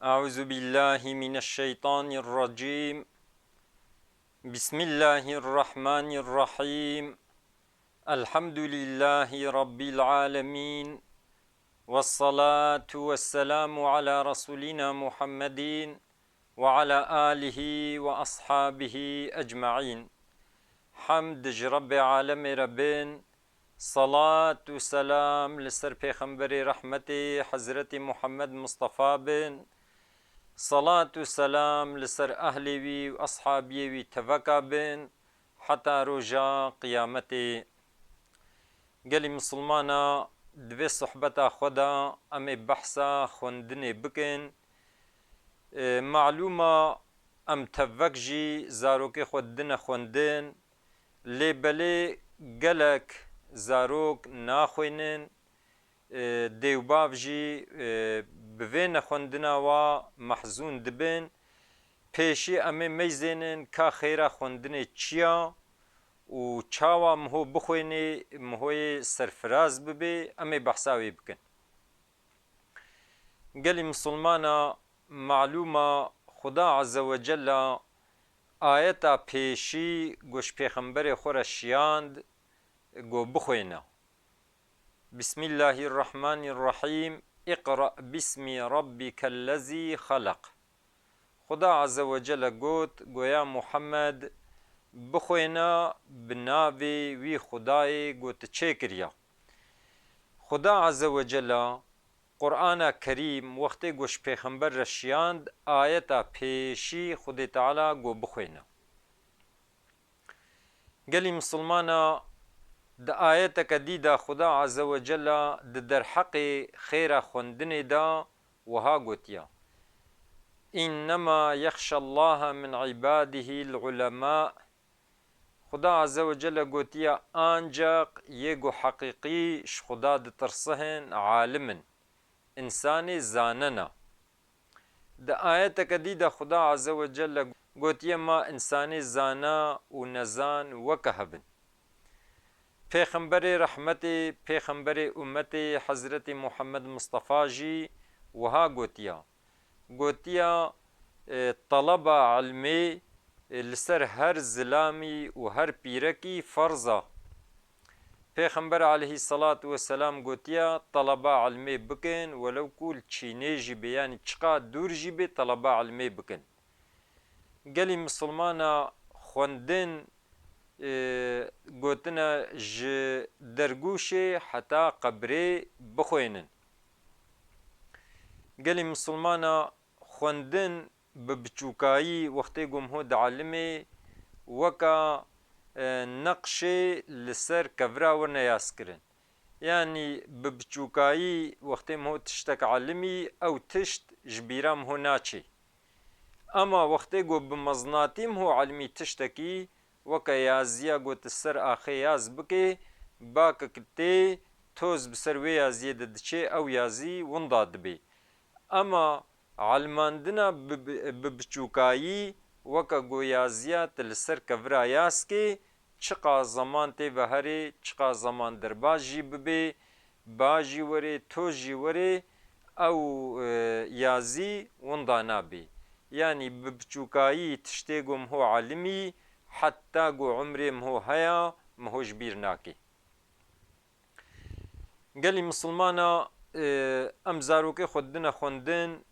أعوذ بالله من الشيطان الرجيم. بسم الله الرحمن الرحيم. الحمد لله رب العالمين، والصلاة والسلام على رسولنا محمد وعلى آله وأصحابه أجمعين. حمد رب عالم ربين، صلاة وسلام لسر پیغمبر رحمتي حضرت محمد مصطفى بن، صلاة و سلام لسر أهلي وي و أصحابي وي تفكا بن حتى رجا قيامتي. قالي مسلمانا دوي صحبتا خدا أمي بحثا خوندني بكن. معلومة أم تفك جي زاروكي خودنا خوندن لبلي قلق زاروك ناخوينن دیوباو جی بوین خوندنا و محزون دبن پیشی امی میزینن که خیره خوندن چیا و چاوا مهو بخوینی مهوی سرفراز ببی امی بحثاوی بکن. قلی مسلمانا معلومه خدا عز وجل آیتا پیشی گوش پیغمبر خور شیاند گو بخوینه. بسم الله الرحمن الرحيم. اقرأ باسم ربك الذي خلق. خدا عز وجل قوت قويا محمد بخوينا بناوي وي خداي قوت تشيكريا. خدا عز وجل قرآن كريم وقت قوش پیغمبر رشياند آيتا پیشي خدا تعالى قو بخوينا. قالي مسلمانا د آیت کدیدا خدا عز وجل در حق خیر خوندن دا وها گوتیا انما یخشى الله من عباده العلماء. خدا عز وجل گوتیا آنجاق یگو حقیقی ش خدا د ترسهن عالمن انسان زاننا. د آیت کدیدا خدا عز وجل گوتیا ما انسان زانا و نزان وکهبن. پیغمبر رحمت پیغمبر امت حضرت محمد مصطفى جی وها گوتیا طلب علمی لسر هر زلامی و هر پیرکی فرضا. پیغمبر علیه الصلاة والسلام گوتیا طلب علمی بکن ولو کول چینه جی بی یعنی چقا دور جی بی طلب علمی بکن. گلی مسلمانا خوندن گوتنا ج درگوش حتا قبره بخوینن. گلی مسلمانا خوندن ببچوکایی وقتی گمهود علمه وکا نقش لسر کورا ورنیاس کرن. یعنی ببچوکایی وقتی مهو تشتک علمی او تشت جبیرا مهو ناچی. اما وقتی گو بمزناتی مهو علمی تشتکی وکا یازیا گوت سر آخه یاز بکی باک کتی توز بسر وی یازی ددچه او یازی ونداد بی. اما علماندنا ببچوکایی وکا گو یازیا تلسر کورا یاز کی چقا زمان تی وحری چقا زمان در باجی ببی باجی وری توجی وری او یازی وندانا بی. یعنی ببچوکایی تشتی گم هو علمی حتى قو عمري مهو هيا مهو جبير ناكي. قالي مسلمانا ام زاروكي خودنا خوندن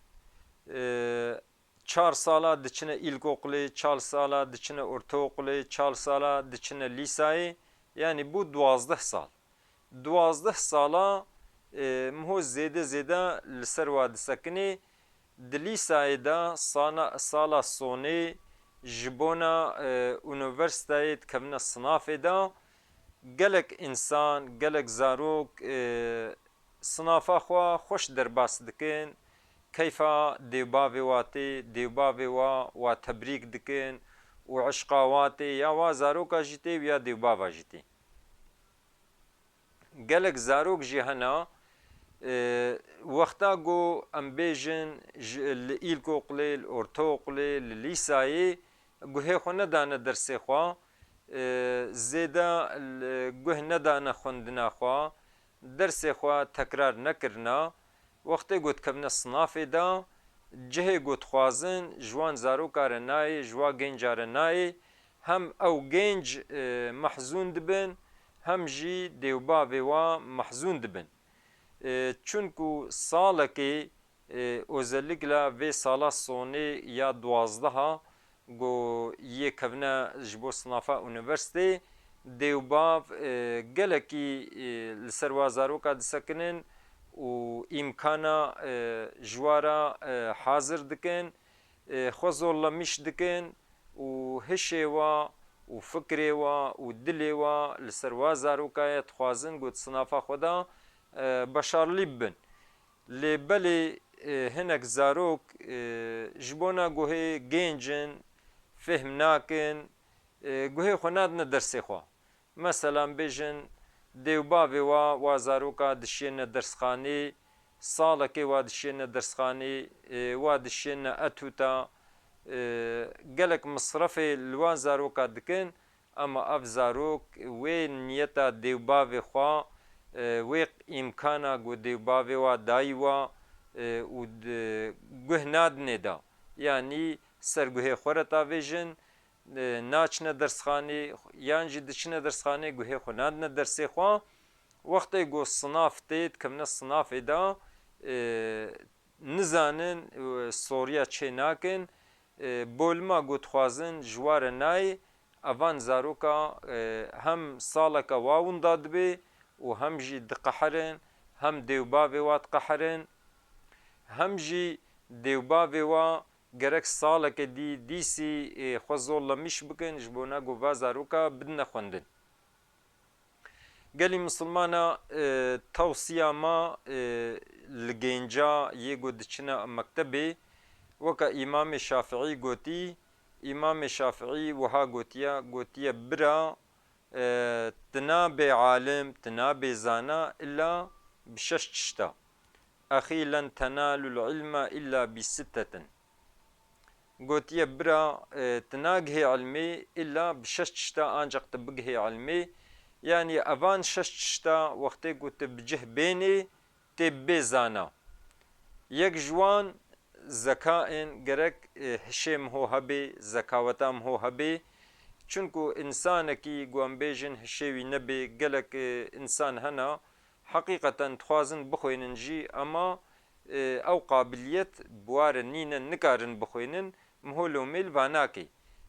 4 سالا دچنه ilkokuli 4 سالا دچنه ortaokuli 4 سالا دچنه lisayı yani bu 12 سال 12 سالا مهو زيده زيده لسر واد سكني دليساي دا سالا سوني جبونا اونیورسیتایت کمنا صنافه دا گلک انسان گلک زاروک صنافه خوا خوش در باس دکن کیفا دیوباوی واتی دیوباوی و تبریک دکن و عشقاواتی یا و زاروکا جیتی و یا دیوباوا جیتی. گلک زاروک جهنا وقتا گو ام بیجن الایلکوقلی الارتوقلی لیسایی گوه خو ندانه درس خوا زیده گوه ندانه خوندنا خوا درس خوا تکرار نکرنا وقتی گوت کبنا صناف دا cihê gotxwazin ji wan zarokar re nayê, ji wan gencar re nayê, hem ew genc mehzûn dibin, hem jî dêwbavê wan mehzûn dibin. Çunku salekê özellikle vê sala sonê ya duwazdeha got yê kevne ji bo sinafa unîversiteyê dêwbav gelekî li ser wa zaroka disekinin û îmkana ji wa re hazir dikin, xwe zorlemiş dikin û hişê we û fikrê we û dilê we li ser wa zarokayê dixwazin got sinafa xwe de beşarlî bibin. Lê belê hinek zarok ji bona guhê genc in, fehm nakin, guhê xwe nadine dersê xwe. Meselan bêjin dêwbavê we wa zaroka dişîne dersxanê, salekê wa dişîne dersxanê, wa dişîne etûta, gelek misrefê li wan zaroka dikin ama ev zarok wê niyeta dêwbavê xwe wê îmkana got dêwbavê we dayî we û guh nadinê da. Yanî serguhê xwe re tavêjin, naçine dersxanê yan jî diçine dersxanê guhê xwe nadine dersê xwe. Wextê got sinaf tê dikevne sinafê de nizanin soriya çê nakin, bolma got dixwazin ji wa re nayê evan zaroka hem saleka wawinda dibe û hem jî diqehirin, hem dêwbavê we diqehirin, hem jî dêwbavê we gerek saleke dî dîsî xwe zorlemiş bikin ji bona got va zaroka bidine xwendin. Gelî misilmana tewsiya me li genca yê got diçine mektebê weka İmamê Şafiî gotî, İmamê Şafiî wiha gotiye bira tu nabe alim, tu nabe zana illa bi şeş tişta. Exî len tenalul ilma illa bi sittetin. Gotiye bira tu nagihê ilmê illa bi şeş tişta ancak tu bigihê ilmê. Yani evan şeş tişta wextê ku tu bicih bênê tê bê zana. Yek ji wan zekaên gerek hişê miho hebe, zekaweta miho hebe. Çunku insanekî ku em bêjin hişê wî nebe gelek insan hene heqîqeten dixwazin bixwênin jî ama ew qabiliyet bi wa re nîne nikarin bixwênin miho lomêl vanakê.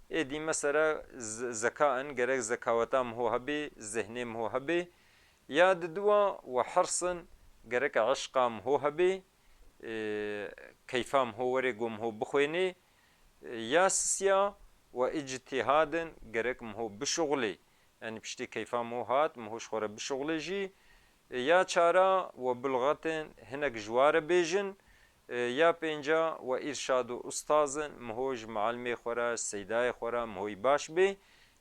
Êdî mesela zekaên gerek zekaweta miho hebe, zihnê miho hebe ya diduwa we hirsin gerek eşqa miho hebe, keyfa miho were got miho bixwêne ya sisiya ve ictihadin gerek miho bişuxulê. Yani piştî keyfa miho hat miho ji xwe re bişuxulê jî ya çara ve bilgetin hinek ji wa re bêjin ya pênca ve îrşad û ustazin miho ji mealimê xwe re, seydayê xwe re mihoyî baş bê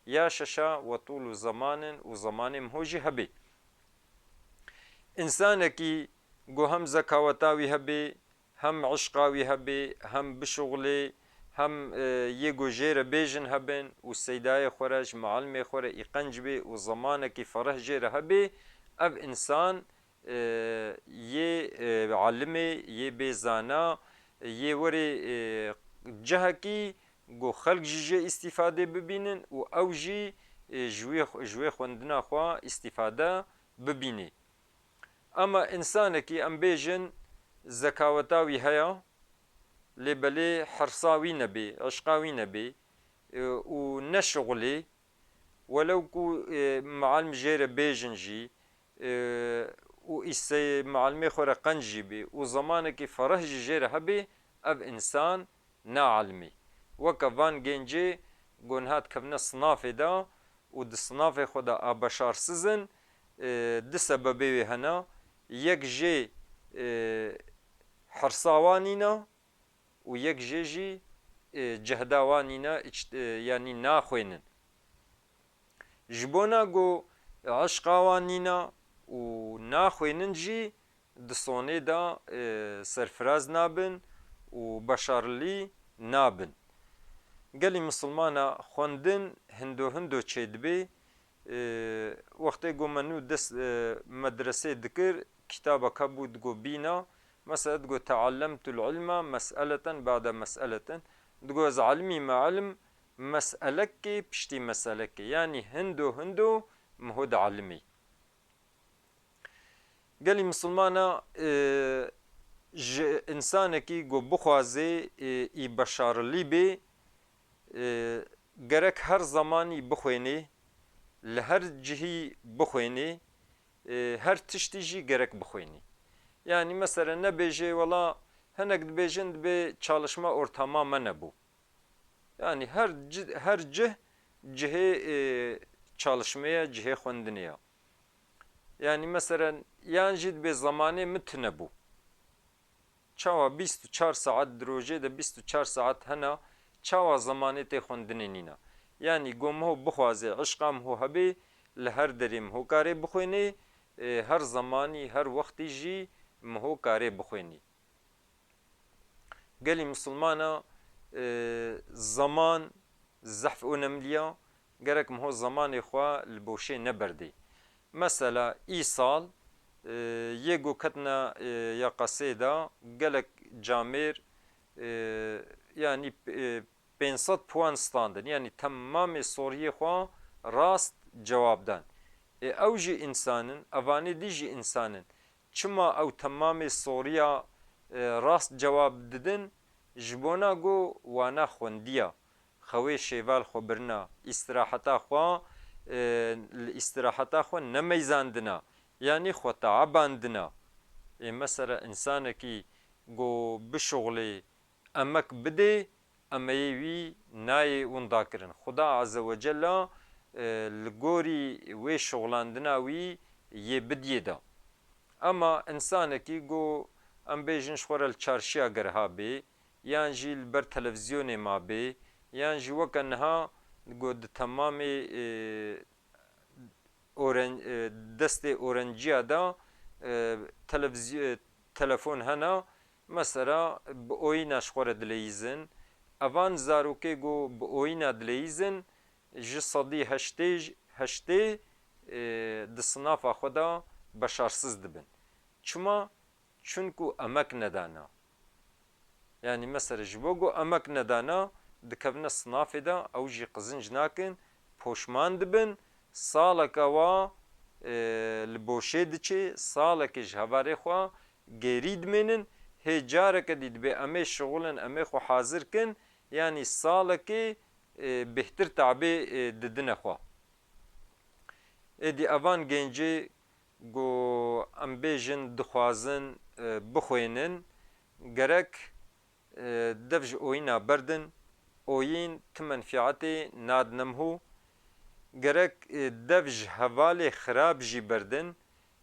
ya şeşa ve tûl û zemanin û zemanê miho jî hebe. İnsanekî ku hem zekaweta wî hebe, hem eşqa wî hebe, hem bişuxulê, hem yê ku jê re bêjin hebin û seydayê xwe re ji mealimê xwe re îqenc bê û zemanekî fereh jê re hebe, ev insan yê alimê, yê bêzana, yê werê cihekî ku xelk ji jê îstîfade bibînin û ew jî ji wê xwendina xwe îstîfade bibîne. Ama insanekî em bêjin zekaweta wî heye lê belê hirsa wî nebe, eşqa wî nebe û neşuxulê welew ku mealim jê re bêjin jî û mealimê xwe re qenc jî bê û zemanekî fereh ji jê re hebe ev insan naalimê. Weka van gencê ku niha dikevne sinafê de û di sinafê xwe de a beşarsizin di sebebê wê hene. Yek jê hirsa wan nîne û yek jê jî cehda wan nîne yanî naxwênin. Ji bona ku eşqa wan nîne û naxwênin jî di sonê de serfiraz nabin û beşarlî nabin. Gelî misilmana xwendin hindo hindo çê dibe. Wextê ku me nû dest medresê dikir kitaba hebû digot bîna مثلا تقول تعلمت العلم مسألة بعد مسألة، تقول علمي ما علم مسألك بشتي مسألك، يعني هندو مهود علمي. قال مسلمانا انسانكي گو بخوازه ای بشارلی بی گرک هر زمانی بخوینی لهر جهی بخوینی هر تشتی جی gerek بخوینی. Yani mesela ne beje valla henek dibêjin be çalışma ortama me nebu. Yani her cihê çalışmaya cihê xwendinê. Yani mesela yan jî dibê zamanê min tune bû. Çawa 24 saat dirojê de 24 saat hena çawa zamanê tê xwendinê nîne. Yani gomho bixwaze eşqa miho hebe li her derê miho karê bixwênê her zamanî her wextî jî miho karê bixwênî. Gelî Müslümana zaman zehf önemliya gerek miho zamanê xwe li boşê neberdê. Mesela îsal yê ketina ya qasê da gelek camêr yani 500 puan standin. Yani tamamê soriyê xwe rast cewab dan. Ew jî insanin, evanê dî jî insanin. Çima ew tamamê soriya rast cewab didin, ji bona got wana xwendiya. Xewê şêval xwe birina, îstiraheta xwe li îstiraheta xwe nemeyzandina. Yani xwe teabandina. Mesela insanekî got bişoxlê emek bide, emeyê wî nayê winda kirin. Xuda Azze ve Cella li gorî wê şoxlandina wî yê bidiyê da. Ama insanekî got em bêjin ji xwe re li çarşiya gerha bê, yan jî li ber televizyonê ma bê, yan jî weke niha got di temamê destê orenciya da telefon hena, mesela bi oyîna ji xwe re dileyîzin. Evan zarokê got bi oyîna dileyîzin ji sedî heştê di sinafa xwe da beşarsiz dibin. Çima? Çünkü emek nedana. Yani mesela ji bo got emek nedana dikevine sinafê da ew jî qizinc nakin, poşman dibin, saleka wa li boşê diçe, salekê ji hevalê xwe gerî dimênin, hê careke dî dibe em ê şixulin em ê xwe hazir kin, yani salekê bêhtir tabê didine xwe. Êdî evan gencê got em bêjin dixwazin bixwênin, gerek dev ji oyîna berdin, oyîn ti menfiatê nadine miho, gerek dev ji hevalê xirab jî berdin,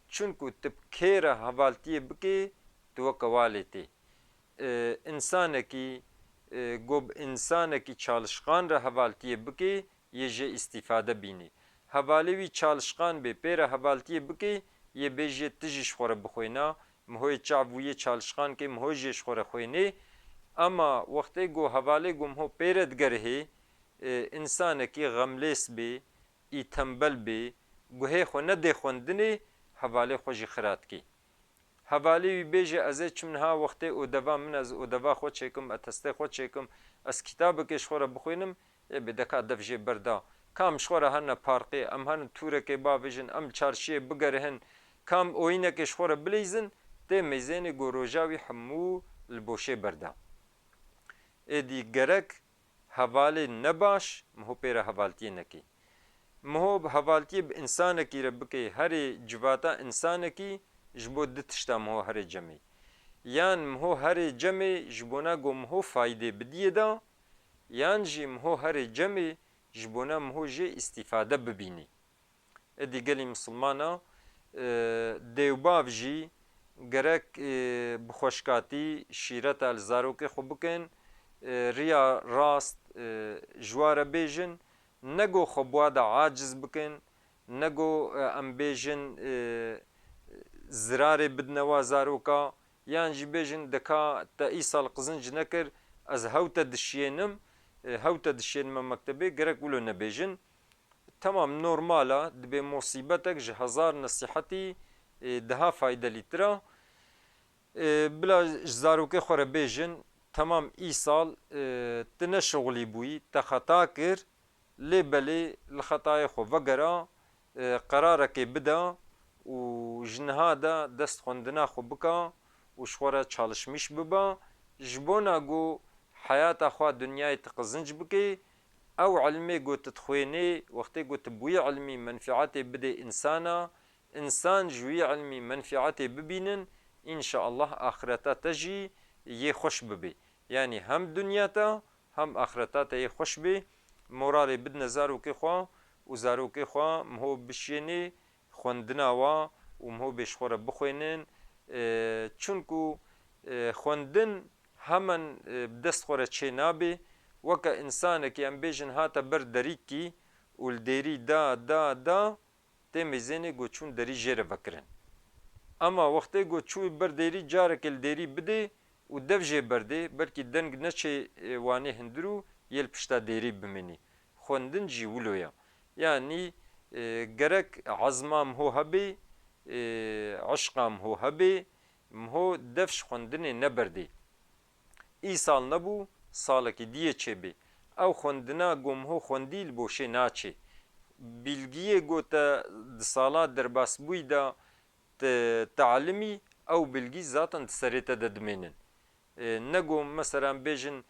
çünkü tu kêra hevaltiyê bikê tu weke walê tê. İnsanekî got insanekî çalışkan re hevaltiyê bikê yê jê îstîfade bînî. Hevalê wî çalışkan bê pêra hevaltiyê bikê yê bêje tu jî ji xwe re bixwêna, mihoyê çav wîyê çalışkan kê miho jê ji xwe re xwênê. Ama wextê got hevalê got miho pêre digerihê, insanekî xemlês bê, î tembel bê, guhê xwe nedê xwendinê, hevalê xwe jî xira dike. Hevalê wî bêje ez ê çim niha wextê odeva min ez odeva xwe çêkim, etestê xwe çêkim, ez kitabekê ji xwe re bixwînim, bêdeka dev jê berda. Kam ji xwe re hene parkê, em herin tûrekê bavêjin, em çarşiyê bigerihin, kam oyînekê ji xwe re bileyzin, tê mêzênê got roja wî hemû li boşê berda. Êdî gerek hevalê nebaş, miho pêra hevaltiyê nekê. Miho hevaltiyê bi insanekî re bikê, herê civata insanekî ji bo di tişta miho herê cemê. Yan miho herê cemê ji bona got miho faydê bidiyê da, yan jî miho herê cemê ji bona miho jê îstîfade bibînî. Êdî gelî Müslümana dêwbav jî gerek bi xweşkatî şîreta li zarokê xwe bikin, riya rast ji wa re bêjin, ne got xwebuwa da aciz bikin, ne got em bêjin zirarê bidine wa zaroka, yan jî bêjin dika te îsal qizinc nekir, ez hew te dişiyênim, hew te dişiyênime mektebê, gerek wilo nebêjin. Tamam normala, dibe musîbetek ji hezar nesîhetî daha faydelîtir e. بلا زاروکê xwe re bêjin temam îsal tu neşixulî bûyî te xeta kir lê belê li xetayê xwe vegera qerarekê bida û ji niha de dest xwendina xwe bika û ji xwe re çalışmış bibe ji bona got heyata xwe dunyayê tu qizinc bikê ew ilmê got tu dixwênê wextê got tu bi wî ilmî menfietê bidê însana însan ji wî ilmî menfietê bibînin İnşallah ahireta te jî yê xweş bibe. Yani hem dunya te hem ahireta te yê xweş bê. Moralê bidine zarokê xwe û zarokê xwe miho bişênê xwendina we û miho bê ji xwe re bixwênin çunku xwendin hemen dest xwe re çê nabe weke însanekî em bêjin hate ber derîkî û li derî da tê mêzênê got çûn derî jê re vekirin. Ama wextê got çû ber derî carekê li derî bidê û dev jê berdê belkî deng neçê wanê hundir û yê li pişta derî bimînî. Xwendin jî wilo ye. Yani gerek ezma miho hebe eşqa miho hebe miho dev ji xwendinê neberdê. Îsal nebû salekî diyê çêbê. Ew xwendina got miho xwendî li boşê naçê. Bilgiyê got te di sala derbasbûyî de تعلمي او bilgî zaten serê te de dimênin. Nego mesela bêjin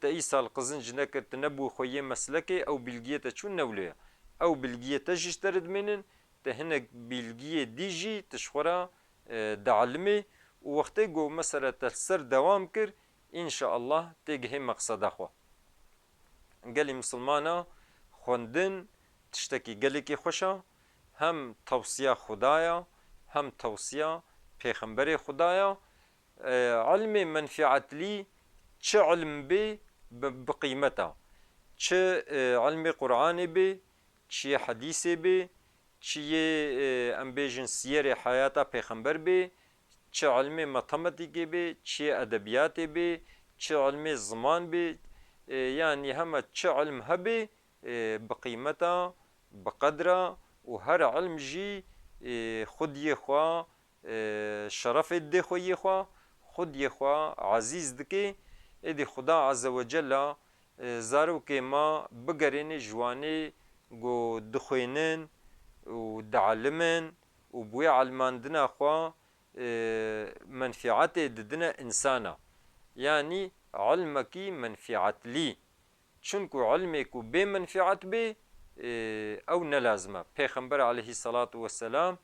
te îsal qizinc nekir tu nebû xwe yê meslekê ew bilgiyê te çûn newle ye. Ew bilgiyê te jî ji te re dimênin te hinek bilgiyê dî jî tu ji xwe re dielîmê û wextê got mesela te ser dewam kir înşaallah tê gihê meqseda xwe. Gelê misilmana xwendin tiştekî gelekî xweş e hem tewsiya Xwedaya hem tewsiya Pêxemberê Xwedaya ilmê menfiatlî çi ilm bê bi qîmet e çi ilmê Qur'anê bê çi yê hedîsê bê çi yê em bêjin siyerê heyata Pêxember bê çi ilmê matematîkê bê çi yê edebiyatê bê çi ilmê ziman bê yani heme çi ilm hebe bi qîmet e bi qedr e û her ilm jî xwediyê xwe şerefê didê xweyê xwe xwediyê xwe ezîz dike êdî Xuda Azze ve Cella zarokê me bigerêne ji wanê got dixwênin û dielîmin û bi wê elmandina xwe menfietê didine însana. Yani ilmekî menfiatlî. Çunku ilmê ku bê menfiet bê ew nelazim e. Pêxember aleyhissalatu vesselam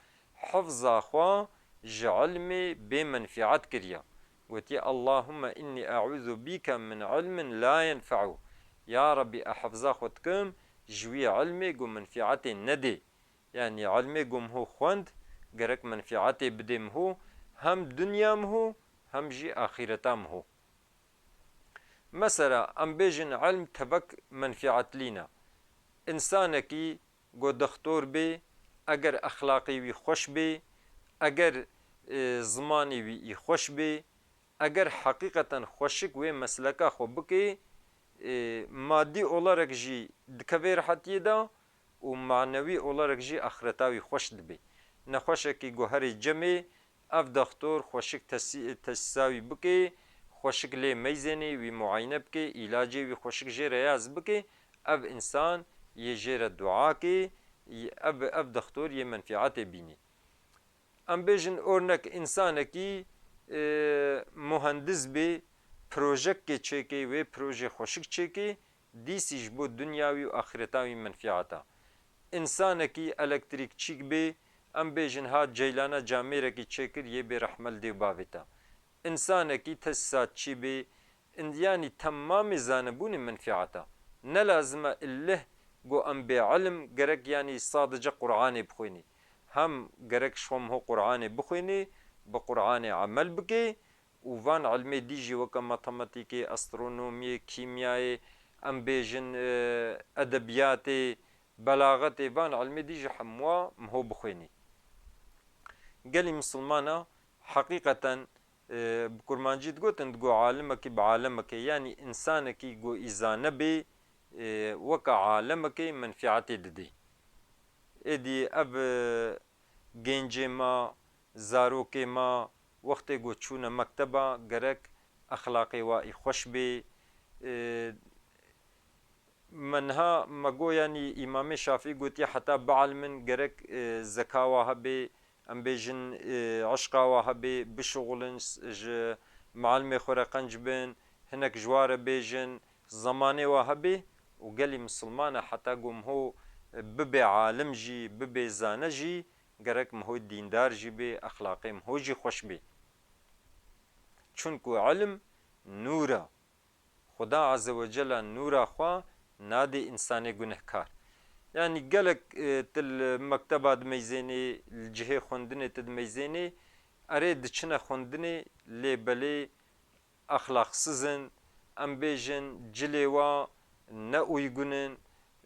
hifza xwe ji ilmê bê menfiet kiriye. Gotiye Allahümme inni e'ûzu bike min ilmin la yenfe'u. Ya Rabbi e hifza xwe dikim ji wî ilmê got menfietê nedê. Yani ilmê got miho xwend gerek menfietê bidê miho hem dunya miho hem jî ahîreta miho. Mesela em bêjin ilm tevek menfiatlî ne. İnsanekî got doktor bê eger exlaqê wî xweş bê eger zimanê wî î xweş bê eger heqîqeten xweşik wê mesleka xwe bike madî olarek jî dikeve rehetiyê de û manewî olarek jî ahireta wî xweş dibe. Nexweşekî guherê cemê ev doktor xweşik tesîsa wî bike xweşik lê meyzênê wî muayene bike îlacê wî xweşik jê re yaz bike ev însan yê jê re dua ke ev doktor yê menfietê bînî. Em bêjin örnek însanekî mühendis bê projeyekê çêke wê proje xweşik çêke dîsî ji bo dunya wî û ahireta wî menfiet e. İnsanekî elektrîkçîk bê em bêjin hat ceylana camêrekî çêkir yê bê rehmel dê bavê te. İnsanekî tesîsatçî bê yani temamê zanebûnê menfiet e. Nelazim e illeh got em bê ilm gerek yani sadece Qur'anê bixwînî. Hem gerek ji xwe miho Qur'anê bixwînî bi Qur'anê emel bike û van ilmê dî jî weke matematîkê, astronomiyê, kîmyayê em bêjin edebiyatê, belaxetê van ilmê dî jî hemû miho bixwînî. Gelê misilmana heqîqeten bi kurmancî digotin got alimekî bi alemekê yani însanekî got îzane bê weke alemekê menfietê dide. Êdî ev gencê me, zarokê me, وقتی گو چونه مکتبه گرک اخلاقی وای خوش بی منها مگو یعنی امام شافعی گوتی حتی بعلمن گرک زکاوه هبی ام بیجن عشقاوه هبی بشغلن معلم خوره قنج بن هنک جوار بیجن زمانه و هبی و گلی مسلمانه حتی گم هو ببی عالم جی ببی زانه جی گرک مهو دیندار جی بی اخلاقی مهو جی خوش بی چونکو علم نوره خدا عز و جل نورا خوا نادي إنساني گنهكار يعني قالك تل مكتبة دميزيني الجهة خوندني تدميزيني أريد چنا خوندني لبلي أخلاق سزن أم بيجن جليوا نأويگونن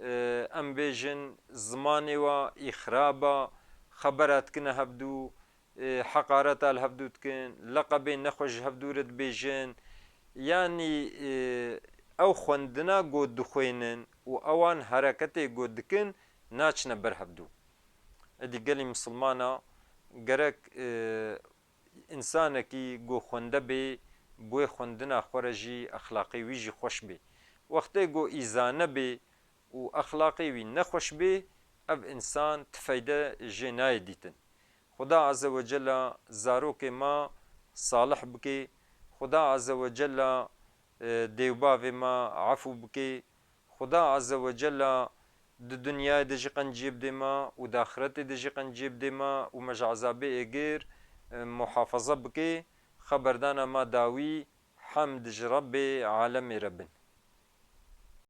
أم بيجن زماني و إخرابا خبرات كنا هبدو حقارات الهبدو تكن لقبين نخوش هبدو رد بيجن يعني او خوندنا گود دخوینن و اوان حرکت گود دکن ناچنه برهبدو ادی گلی مسلمانا گرک انسان کی گو خونده بی بوی خوندنا خورجی اخلاقی ویجی خوش بی وقتی گو ایزانه بی و اخلاقی وی نخوش بی اب انسان تفیده جنای دیتن خدا عز و جل زاروک ما صالح بکی خدا عز و جل دیوباو ما عفو بکی خدا عز و جل دنیا دجی قنجیب دیما و داخرت دجی قنجیب دیما و مجعزابه اگر محافظه بکی خبردان ما داوی حمد رب عالم ربن